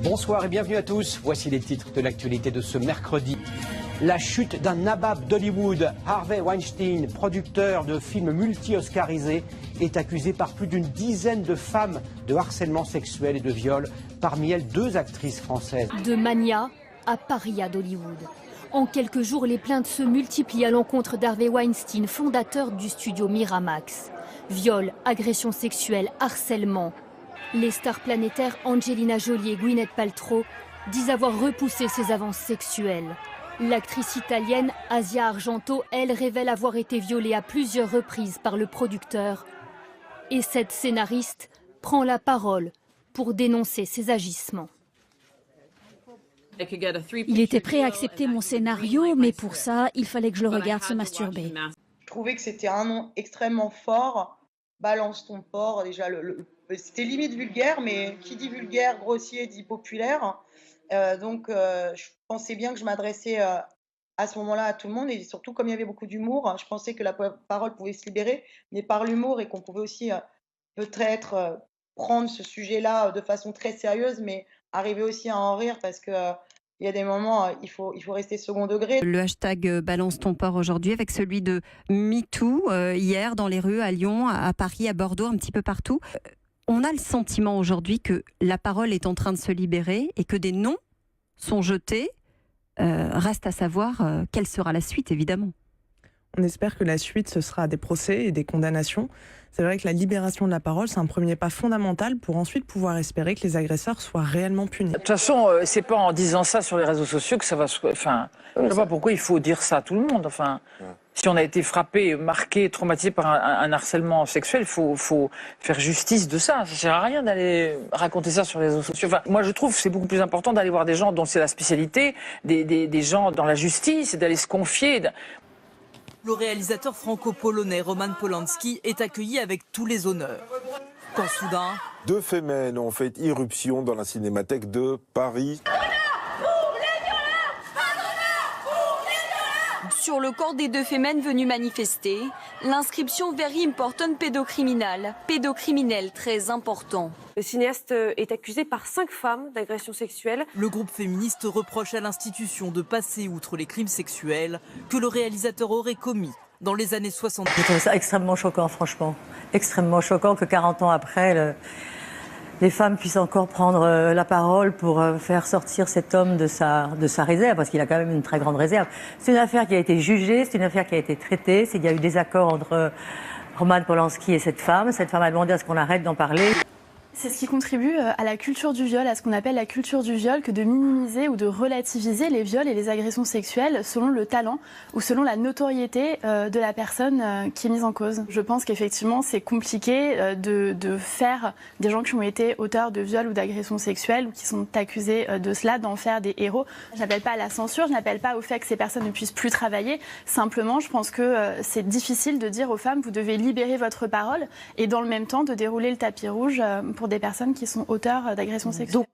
Bonsoir et bienvenue à tous. Voici les titres de l'actualité de ce mercredi. La chute d'un nabab d'Hollywood, Harvey Weinstein, producteur de films multi-oscarisés, est accusé par plus d'une dizaine de femmes de harcèlement sexuel et de viol, parmi elles 2 actrices françaises. De Mania à paria d'Hollywood. En quelques jours, les plaintes se multiplient à l'encontre d'Harvey Weinstein, fondateur du studio Miramax. Viol, agression sexuelle, harcèlement. Les stars planétaires Angelina Jolie et Gwyneth Paltrow disent avoir repoussé ces avances sexuelles. L'actrice italienne Asia Argento, elle, révèle avoir été violée à plusieurs reprises par le producteur. Et cette scénariste prend la parole pour dénoncer ces agissements. Il était prêt à accepter mon scénario, mais pour ça, il fallait que je le regarde se masturber. Je trouvais que c'était un nom extrêmement fort. Balance ton porc, déjà, c'était limite vulgaire, mais qui dit vulgaire, grossier, dit populaire. Je pensais bien que je m'adressais à ce moment-là à tout le monde, et surtout comme il y avait beaucoup d'humour, je pensais que la parole pouvait se libérer, mais par l'humour, et qu'on pouvait aussi peut-être prendre ce sujet-là de façon très sérieuse, mais arriver aussi à en rire, parce que il y a des moments, il faut rester second degré. Le hashtag Balance ton porc aujourd'hui avec celui de MeToo hier dans les rues à Lyon, à Paris, à Bordeaux, un petit peu partout. On a le sentiment aujourd'hui que la parole est en train de se libérer et que des noms sont jetés. Reste à savoir quelle sera la suite, évidemment. On espère que la suite, ce sera des procès et des condamnations. C'est vrai que la libération de la parole, c'est un premier pas fondamental pour ensuite pouvoir espérer que les agresseurs soient réellement punis. De toute façon, c'est pas en disant ça sur les réseaux sociaux que ça va se... Enfin, je ne sais pas pourquoi il faut dire ça à tout le monde. Enfin, si on a été frappé, marqué, traumatisé par un harcèlement sexuel, il faut faire justice de ça. Ça ne sert à rien d'aller raconter ça sur les réseaux sociaux. Enfin, moi, je trouve que c'est beaucoup plus important d'aller voir des gens dont c'est la spécialité, des gens dans la justice, et d'aller se confier. Le réalisateur franco-polonais Roman Polanski est accueilli avec tous les honneurs. Quand soudain... 2 femmes ont fait irruption dans la cinémathèque de Paris. Sur le corps des 2 femmes venues manifester, l'inscription Very Important Pédocriminal, pédocriminel très important. Le cinéaste est accusé par 5 femmes d'agression sexuelle. Le groupe féministe reproche à l'institution de passer outre les crimes sexuels que le réalisateur aurait commis dans les années 60. Je trouve ça extrêmement choquant, franchement. Extrêmement choquant que 40 ans après, les femmes puissent encore prendre la parole pour faire sortir cet homme de sa réserve, parce qu'il a quand même une très grande réserve. C'est une affaire qui a été jugée, c'est une affaire qui a été traitée. Il y a eu des accords entre Roman Polanski et cette femme. Cette femme a demandé à ce qu'on arrête d'en parler. C'est ce qui contribue à la culture du viol, à ce qu'on appelle la culture du viol, que de minimiser ou de relativiser les viols et les agressions sexuelles selon le talent ou selon la notoriété de la personne qui est mise en cause. Je pense qu'effectivement c'est compliqué de faire des gens qui ont été auteurs de viols ou d'agressions sexuelles ou qui sont accusés de cela, d'en faire des héros. Je n'appelle pas à la censure, je n'appelle pas au fait que ces personnes ne puissent plus travailler. Simplement, je pense que c'est difficile de dire aux femmes vous devez libérer votre parole et dans le même temps de dérouler le tapis rouge pour des personnes qui sont auteurs d'agressions sexuelles.